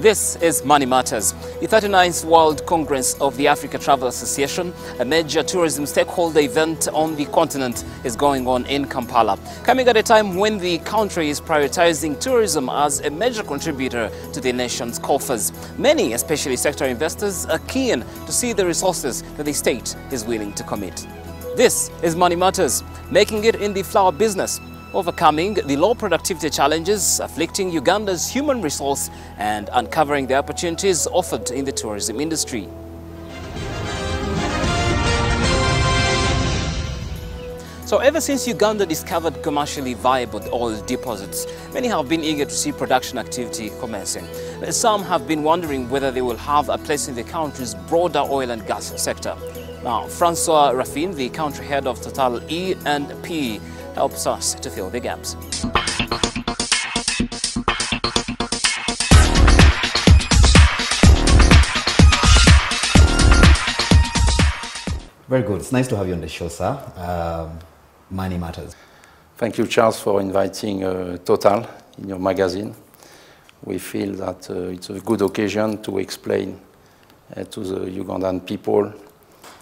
This is Money Matters, the 39th World Congress of the Africa Travel Association, a major tourism stakeholder event on the continent, is going on in Kampala, coming at a time when the country is prioritizing tourism as a major contributor to the nation's coffers. Many, especially sector investors, are keen to see the resources that the state is willing to commit. This is Money Matters, making it in the flower business, overcoming the low productivity challenges afflicting Uganda's human resource and uncovering the opportunities offered in the tourism industry. So ever since Uganda discovered commercially viable oil deposits, many have been eager to see production activity commencing. Some have been wondering whether they will have a place in the country's broader oil and gas sector. Now, Francois Raffin, the country head of Total E&P, helps us to fill the gaps. Very good. It's nice to have you on the show, sir. Money Matters. Thank you, Charles, for inviting Total in your magazine. We feel that it's a good occasion to explain to the Ugandan people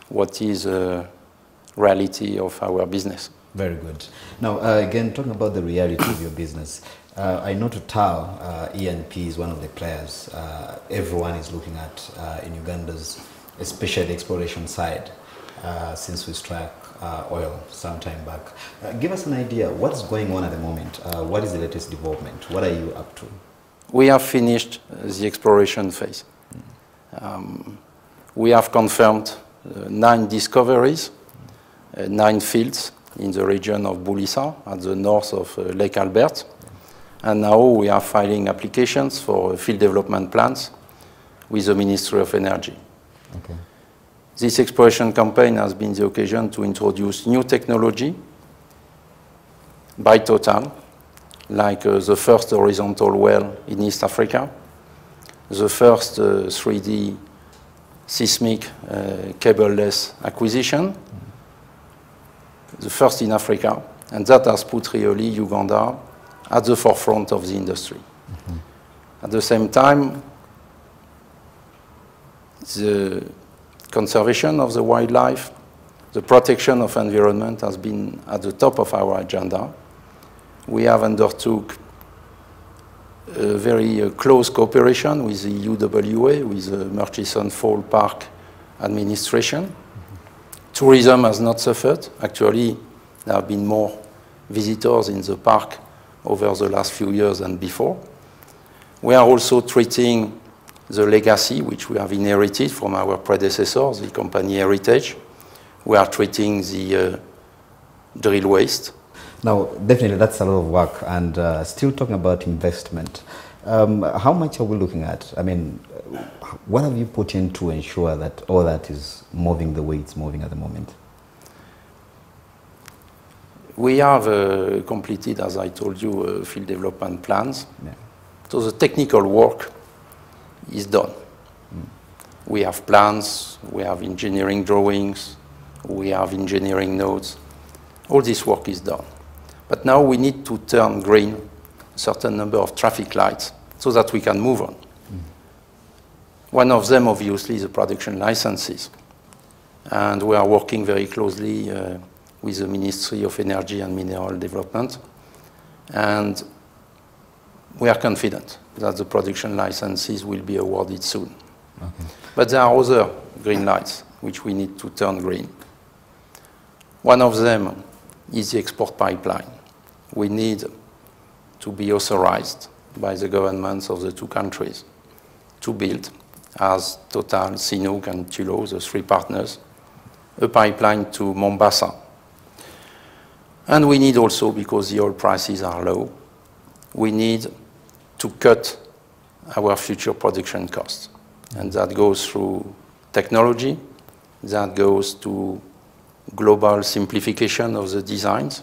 what is the reality of our business. Very good. Now, again, talking about the reality of your business, I know Total E&P is one of the players everyone is looking at in Uganda's, especially the exploration side, since we struck oil some time back. Give us an idea, what's going on at the moment? What is the latest development? What are you up to? We have finished the exploration phase. We have confirmed 9 discoveries, 9 fields in the region of Bulisa, at the north of Lake Albert. And now we are filing applications for field development plans with the Ministry of Energy. Okay. This exploration campaign has been the occasion to introduce new technology by Total, like the first horizontal well in East Africa, the first 3D seismic cable-less acquisition, the first in Africa, and that has put really Uganda at the forefront of the industry. Mm-hmm. At the same time, the conservation of the wildlife, the protection of environment has been at the top of our agenda. We have undertook a very close cooperation with the UWA, with the Murchison Fall Park administration. Tourism has not suffered. Actually, there have been more visitors in the park over the last few years than before. We are also treating the legacy which we have inherited from our predecessors, the company Heritage. We are treating the drill waste. Now, definitely that's a lot of work, and still talking about investment. How much are we looking at? I mean, what have you put in to ensure that all that is moving the way it's moving at the moment? We have completed, as I told you, field development plans. Yeah. So the technical work is done. Mm. We have plans, we have engineering drawings, we have engineering notes. All this work is done. But now we need to turn green a certain number of traffic lights so that we can move on. One of them, obviously, is the production licenses. And we are working very closely with the Ministry of Energy and Mineral Development. And we are confident that the production licenses will be awarded soon. Okay. But there are other green lights which we need to turn green. One of them is the export pipeline. We need to be authorized by the governments of the 2 countries to build, as Total, Sinopec, and Tullow, the 3 partners, a pipeline to Mombasa. And we need also, because the oil prices are low, we need to cut our future production costs. And that goes through technology, that goes to global simplification of the designs,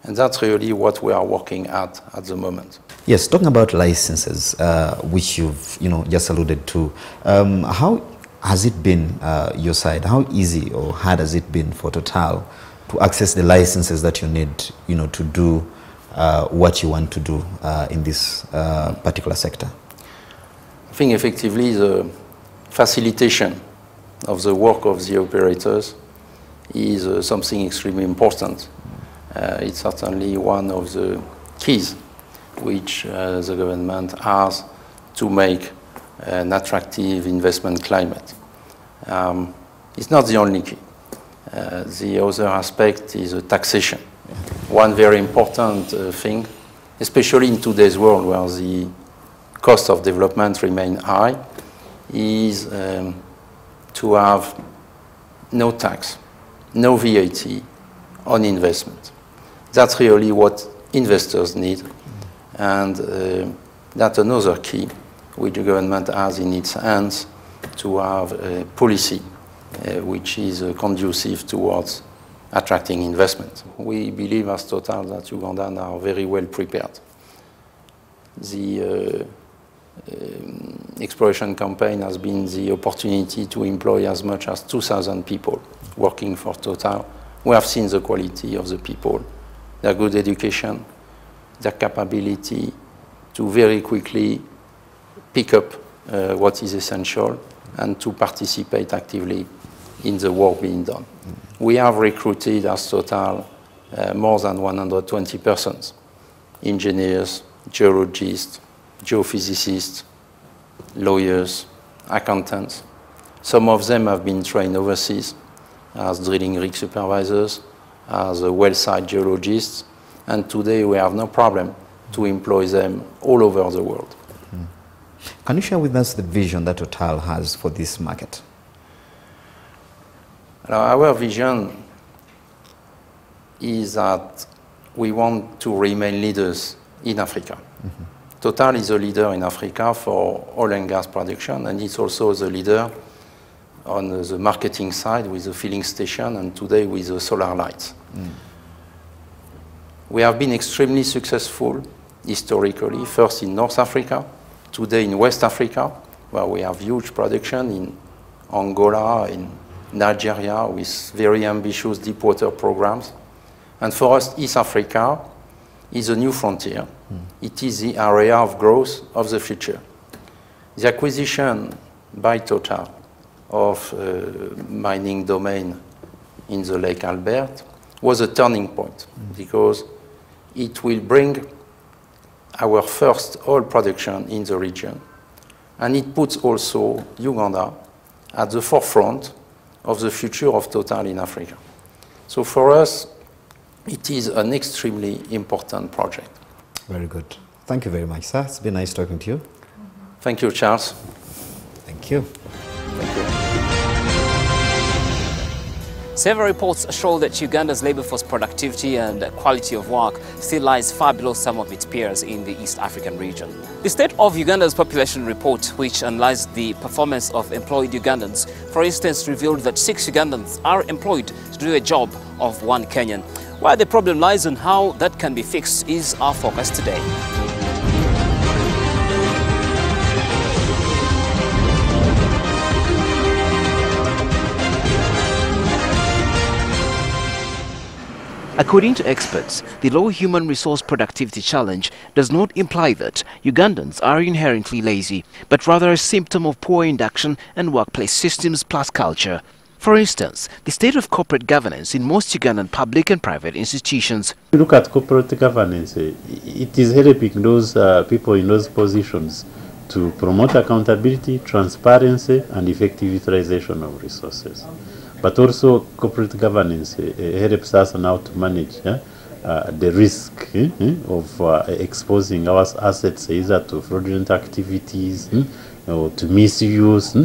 and that's really what we are working at the moment. Yes, talking about licenses, which you've just alluded to, how has it been your side? How easy or hard has it been for Total to access the licenses that you need, to do what you want to do in this particular sector? think effectively the facilitation of the work of the operators is something extremely important. It's certainly one of the keys which the government has to make an attractive investment climate. It's not the only key. The other aspect is taxation. One very important thing, especially in today's world where the cost of development remain high, is to have no tax, no VAT on investment. That's really what investors need, and that's another key which the government has in its hands to have a policy which is conducive towards attracting investment. We believe as Total that Ugandans are very well prepared. The exploration campaign has been the opportunity to employ as much as 2,000 people working for Total. We have seen the quality of the people, their good education, their capability to very quickly pick up what is essential and to participate actively in the work being done. We have recruited as Total more than 120 persons, engineers, geologists, geophysicists, lawyers, accountants. Some of them have been trained overseas as drilling rig supervisors, as well site geologists, and today we have no problem to employ them all over the world. Can you share with us the vision that Total has for this market? Our vision is that we want to remain leaders in Africa. Total is a leader in Africa for oil and gas production, and it's also the leader on the marketing side with the filling station and today with the solar lights. We have been extremely successful historically, first in North Africa, today in West Africa, where we have huge production in Angola, in Nigeria, with very ambitious deep water programs. And for us, East Africa is a new frontier. It is the area of growth of the future. The acquisition by Total of mining domain in the Lake Albert was a turning point because it will bring our first oil production in the region, and it puts also Uganda at the forefront of the future of Total in Africa. So for us, it is an extremely important project. Very good. Thank you very much, sir. It's been nice talking to you. Thank you, Charles. Thank you. Thank you. Several reports show that Uganda's labor force productivity and quality of work still lies far below some of its peers in the East African region. The State of Uganda's Population Report, which analyzed the performance of employed Ugandans, for instance, revealed that 6 Ugandans are employed to do a job of 1 Kenyan. Where the problem lies and how that can be fixed is our focus today. According to experts, the low human resource productivity challenge does not imply that Ugandans are inherently lazy, but rather a symptom of poor induction and workplace systems plus culture. For instance, the state of corporate governance in most Ugandan public and private institutions. If you look at corporate governance, it is helping those people in those positions to promote accountability, transparency, and effective utilization of resources. But also corporate governance helps us now to manage the risk of exposing our assets either to fraudulent activities or to misuse,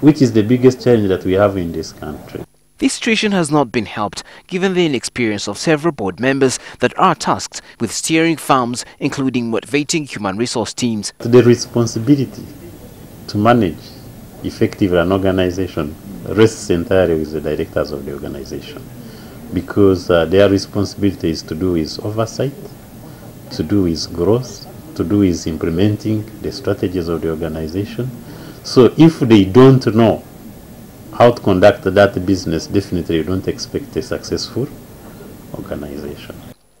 which is the biggest challenge that we have in this country. This situation has not been helped given the inexperience of several board members that are tasked with steering firms, including motivating human resource teams. The responsibility to manage effectively an organization rests entirely with the directors of the organization, because their responsibility is to do with oversight, to do with growth, to do with implementing the strategies of the organization. So if they don't know how to conduct that business, definitely you don't expect a successful organization.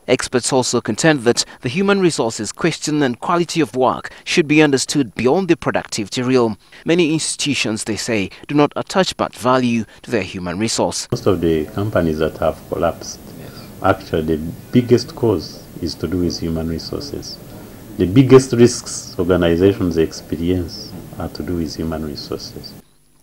Experts also contend that the human resources question and quality of work should be understood beyond the productivity realm. Many institutions, they say, do not attach much value to their human resource. Most of the companies that have collapsed, actually the biggest cause is to do with human resources. The biggest risks organizations experience are to do with human resources.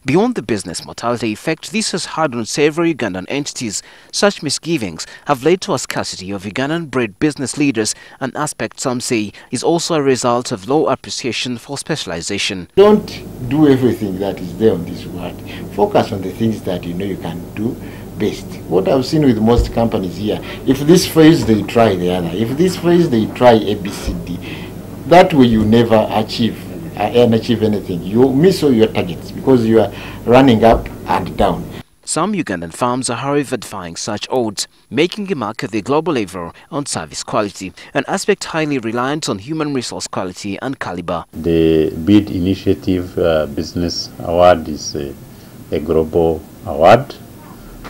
Beyond the business mortality effect this has had on several Ugandan entities, such misgivings have led to a scarcity of Ugandan-bred business leaders, an aspect some say is also a result of low appreciation for specialization. Don't do everything that is there on this world. Focus on the things that you know you can do best. What I've seen with most companies here, if this fails, they try the other. If this fails, they try ABCD. That way you never achieve anything. You miss all your targets because you are running up and down. Some Ugandan firms are however defying such odds, making a mark at the global level on service quality, an aspect highly reliant on human resource quality and caliber. The BID Initiative Business Award is a global award,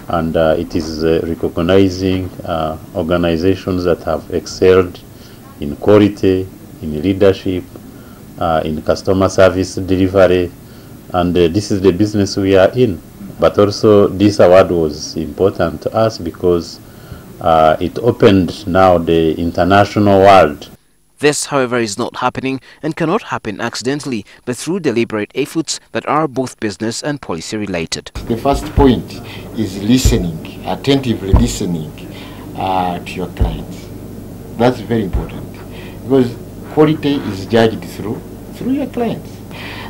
and it is recognizing organizations that have excelled in quality, in leadership, in customer service delivery, and this is the business we are in. But also this award was important to us because it opened now the international world. This, however, is not happening and cannot happen accidentally, but through deliberate efforts that are both business and policy related. The first point is listening, attentively listening to your clients. That's very important because quality is judged through your clients.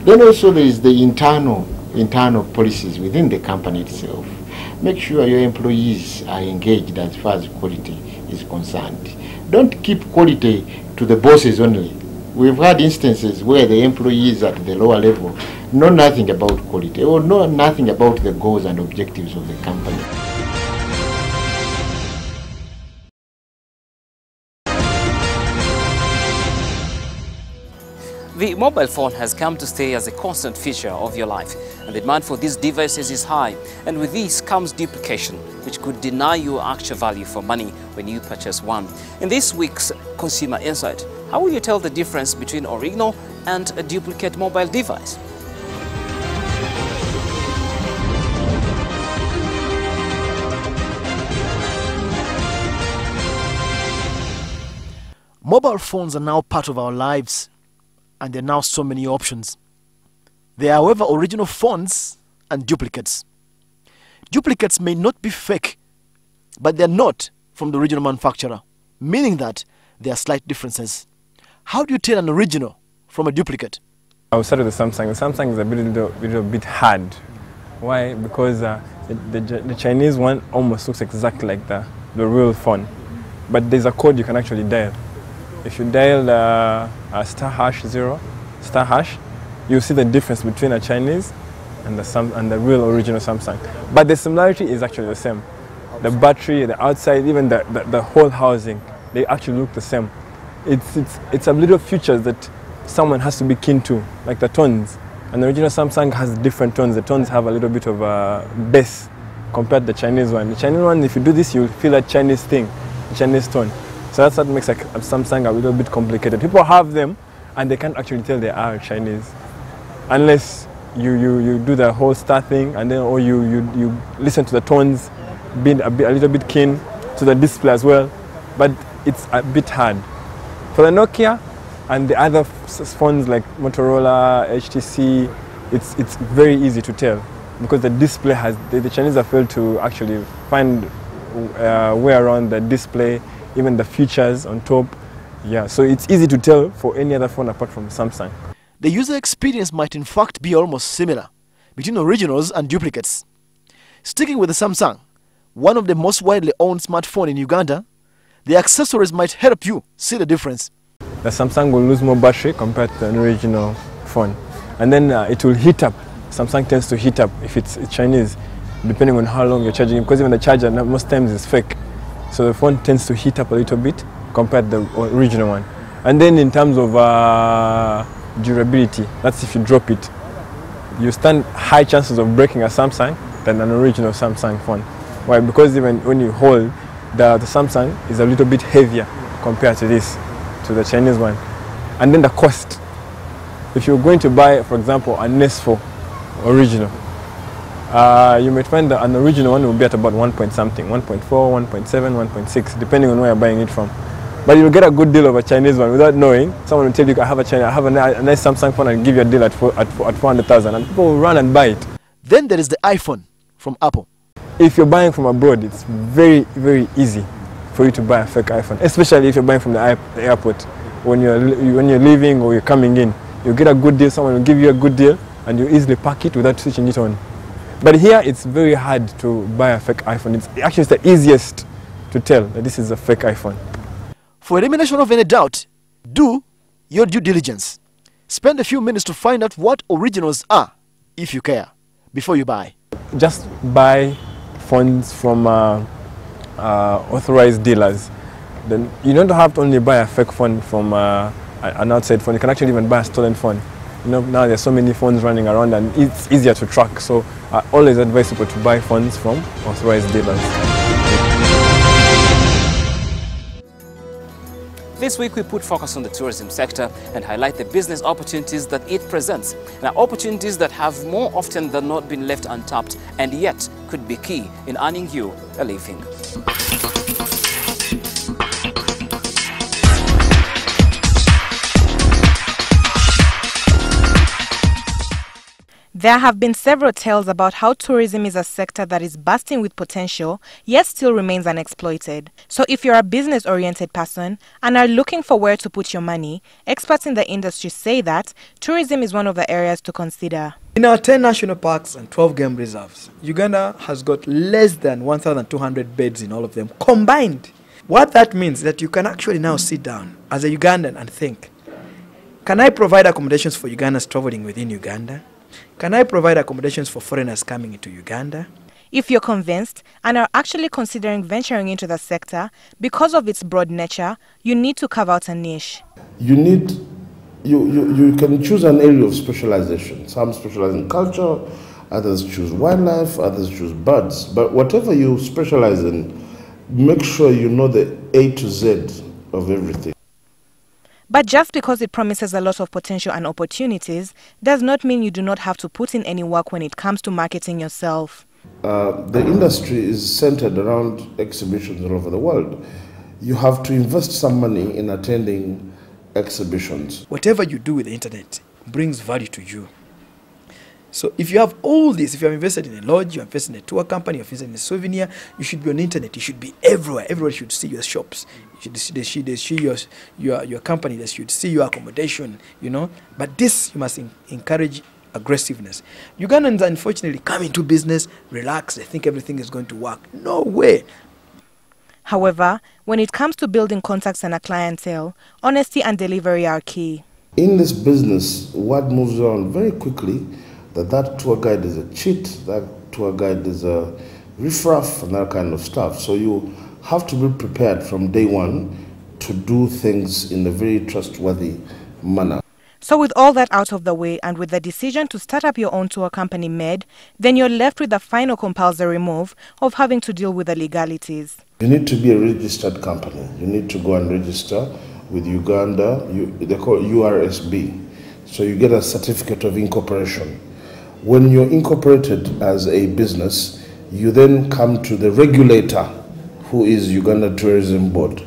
Then also there is the internal policies within the company itself. Make sure your employees are engaged as far as quality is concerned. Don't keep quality to the bosses only. We've had instances where the employees at the lower level know nothing about quality or know nothing about the goals and objectives of the company. The mobile phone has come to stay as a constant feature of your life, and the demand for these devices is high. And with this comes duplication, which could deny you actual value for money when you purchase one. In this week's Consumer Insight, how will you tell the difference between original and a duplicate mobile device? Mobile phones are now part of our lives, and there are now so many options. There are, however, original phones and duplicates. Duplicates may not be fake, but they're not from the original manufacturer, meaning that there are slight differences. How do you tell an original from a duplicate? I will start with the Samsung. The Samsung is a little bit hard. Why? Because the Chinese one almost looks exactly like the real phone, but there's a code you can actually dial. If you dial *#0, you'll see the difference between a Chinese and the real original Samsung. But the similarity is actually the same. The battery, the outside, even the whole housing, they actually look the same. It's a little features that someone has to be keen to, like the tones. And the original Samsung has different tones. The tones have a little bit of a bass compared to the Chinese one. The Chinese one, if you do this, you'll feel that Chinese thing, the Chinese tone. So that's what makes a Samsung a little bit complicated. People have them and they can't actually tell they are Chinese. Unless you do the whole star thing and then or you listen to the tones, being a little bit keen to the display as well. But it's a bit hard. For the Nokia and the other phones like Motorola, HTC, it's very easy to tell because the display has, the Chinese have failed to actually find way around the display, even the features on top. Yeah, so it's easy to tell for any other phone apart from Samsung. The user experience might in fact be almost similar between originals and duplicates. Sticking with the Samsung, one of the most widely owned smartphones in Uganda, the accessories might help you see the difference. The Samsung will lose more battery compared to an original phone. And then it will heat up. Samsung tends to heat up if it's Chinese, depending on how long you're charging it, because even the charger most times is fake. So the phone tends to heat up a little bit compared to the original one. And then in terms of durability, that's if you drop it. You stand high chances of breaking a Samsung than an original Samsung phone. Why? Because even when you hold, the Samsung is a little bit heavier compared to this, to the Chinese one. And then the cost. If you're going to buy, for example, a Nest 4 original, you might find that an original one will be at about 1 point something, 1.4, 1.7, 1.6, depending on where you're buying it from. But you'll get a good deal of a Chinese one without knowing. Someone will tell you, I have a nice Samsung phone and give you a deal at 400,000, and people will run and buy it. Then there is the iPhone from Apple. If you're buying from abroad, it's very, very easy for you to buy a fake iPhone, especially if you're buying from the airport. When you're leaving or you're coming in, you get a good deal, someone will give you a good deal, and you easily pack it without switching it on. But here, it's very hard to buy a fake iPhone. It's the easiest to tell that this is a fake iPhone. For elimination of any doubt, do your due diligence. Spend a few minutes to find out what originals are, if you care, before you buy. Just buy phones from authorized dealers. Then you don't have to only buy a fake phone from an outside phone. You can actually even buy a stolen phone. You know, now there's so many phones running around and it's easier to track. So I always advise people to buy phones from authorized dealers. This week we put focus on the tourism sector and highlight the business opportunities that it presents. Now, opportunities that have more often than not been left untapped and yet could be key in earning you a living. There have been several tales about how tourism is a sector that is bursting with potential, yet still remains unexploited. So if you're a business-oriented person and are looking for where to put your money, experts in the industry say that tourism is one of the areas to consider. In our 10 national parks and 12 game reserves, Uganda has got less than 1,200 beds in all of them combined. What that means is that you can actually now sit down as a Ugandan and think, can I provide accommodations for Ugandans traveling within Uganda? Can I provide accommodations for foreigners coming into Uganda? If you're convinced and are actually considering venturing into the sector, because of its broad nature, you need to carve out a niche. You can choose an area of specialization. Some specialize in culture, others choose wildlife, others choose birds. But whatever you specialize in, make sure you know the A to Z of everything. But just because it promises a lot of potential and opportunities does not mean you do not have to put in any work when it comes to marketing yourself. The industry is centered around exhibitions all over the world. You have to invest some money in attending exhibitions. Whatever you do with the internet brings value to you. So if you have all this, if you have invested in a lodge, you have invested in a tour company, you have invested in a souvenir, you should be on the internet, you should be everywhere. Everybody should see your shops. They should see your company, they should see your accommodation, you know. But this, you must encourage aggressiveness. Ugandans unfortunately come into business, relax, they think everything is going to work. No way. However, when it comes to building contacts and a clientele, honesty and delivery are key. In this business, word moves on very quickly that tour guide is a cheat, that tour guide is a riffraff and that kind of stuff. So you have to be prepared from day one to do things in a very trustworthy manner. So with all that out of the way and with the decision to start up your own tour company made, then you're left with the final compulsory move of having to deal with the legalities. You need to be a registered company. You need to go and register with Uganda, they call it URSB. So you get a certificate of incorporation. When you're incorporated as a business, you then come to the regulator, who is Uganda Tourism Board.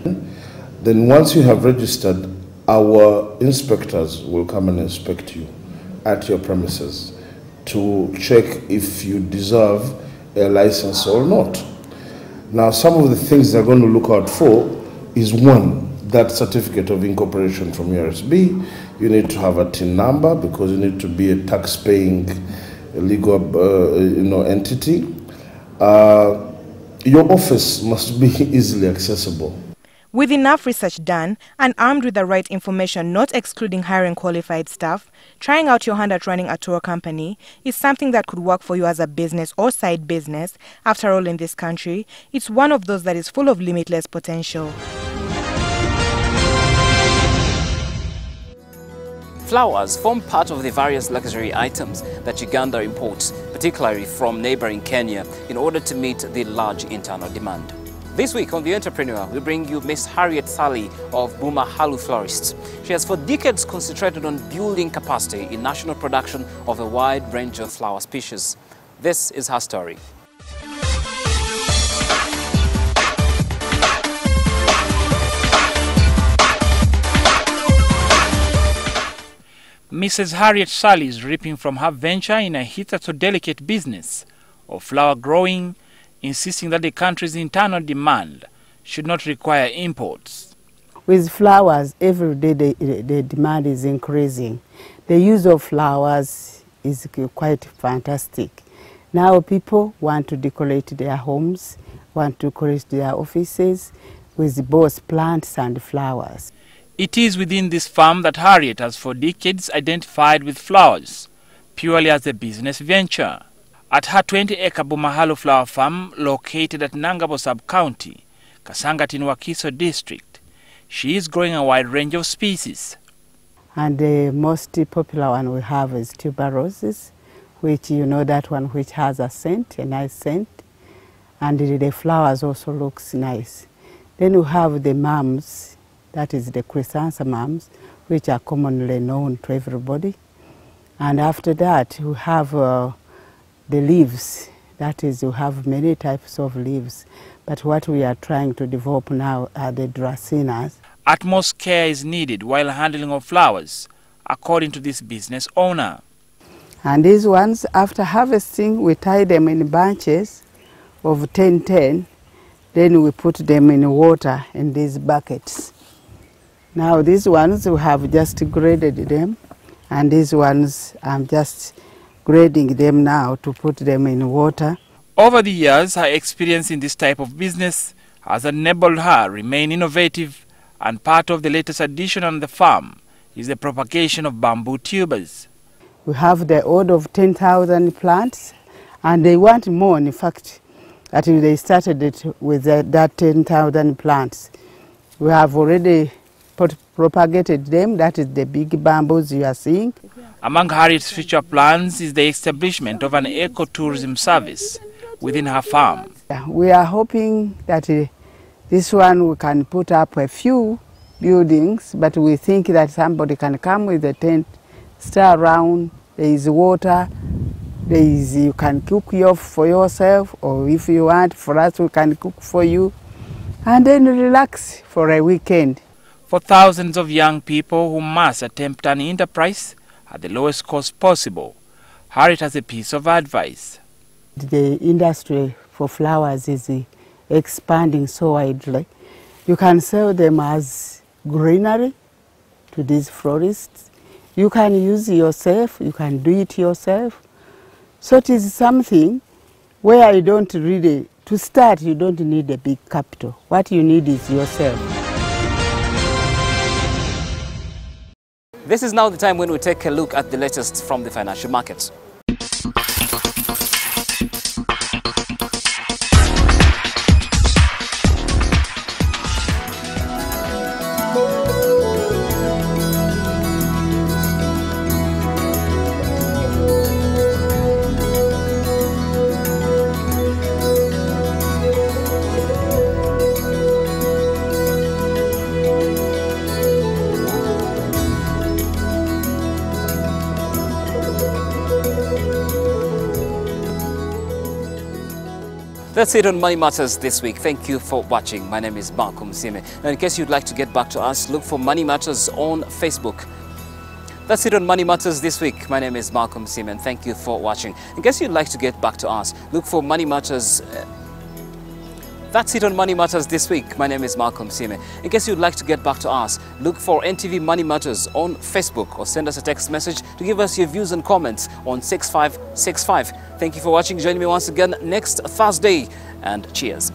Then once you have registered, our inspectors will come and inspect you at your premises to check if you deserve a license or not. Now, some of the things they're going to look out for is one, that certificate of incorporation from URSB. You need to have a TIN number because you need to be a tax-paying legal entity. Your office must be easily accessible. With enough research done and armed with the right information, not excluding hiring qualified staff, trying out your hand at running a tour company is something that could work for you as a business or side business. After all, in this country, it's one of those that is full of limitless potential. Flowers form part of the various luxury items that Uganda imports, particularly from neighboring Kenya, in order to meet the large internal demand. This week on The Entrepreneur, we bring you Miss Harriet Sally of Bumahalu Florists. She has for decades concentrated on building capacity in national production of a wide range of flower species. This is her story. Mrs. Harriet Sally is reaping from her venture in a hitherto delicate business of flower growing, insisting that the country's internal demand should not require imports. With flowers, every day the demand is increasing. The use of flowers is quite fantastic. Now people want to decorate their homes, want to decorate their offices with both plants and flowers. It is within this farm that Harriet has for decades identified with flowers, purely as a business venture. At her 20-acre Bumahalu flower farm, located at Nangabo sub-county, Kasangati in Wakiso district, she is growing a wide range of species. And the most popular one we have is tuberoses, which you know that one which has a scent, a nice scent, and the flowers also looks nice. Then we have the mums, that is the chrysanthemums, which are commonly known to everybody. And after that we have the leaves, that is, you have many types of leaves, but what we are trying to develop now are the dracaenas. Utmost care is needed while handling of flowers, according to this business owner. And these ones, after harvesting, we tie them in bunches of 10-10, then we put them in water in these buckets. Now these ones we have just graded them, and these ones I'm just grading them now to put them in water. Over the years, her experience in this type of business has enabled her remain innovative, and part of the latest addition on the farm is the propagation of bamboo tubers. We have the order of 10,000 plants, and they want more. In fact, actually they started it with that 10,000 plants. We have already propagated them. That is the big bamboos you are seeing. Among Harriet's future plans is the establishment of an ecotourism service within her farm. We are hoping that this one we can put up a few buildings, but we think that somebody can come with a tent, stay around, there is water, you can cook for yourself, or if you want for us we can cook for you, and then relax for a weekend. For thousands of young people who must attempt an enterprise at the lowest cost possible, Harriet has a piece of advice. The industry for flowers is expanding so widely. You can sell them as greenery to these florists. You can use yourself, you can do it yourself. So it is something where you don't really, to start you don't need a big capital. What you need is yourself. This is now the time when we take a look at the latest from the financial markets. That's it on Money Matters this week. Thank you for watching. My name is Malcolm Sime. Now, in case you'd like to get back to us, look for Money Matters on Facebook. That's it on Money Matters this week. My name is Malcolm Sime, and thank you for watching. In case you'd like to get back to us, look for Money Matters. That's it on Money Matters this week. My name is Malcolm Sime. In case you'd like to get back to us, look for NTV Money Matters on Facebook or send us a text message to give us your views and comments on 6565. Thank you for watching. Join me once again next Thursday, and cheers.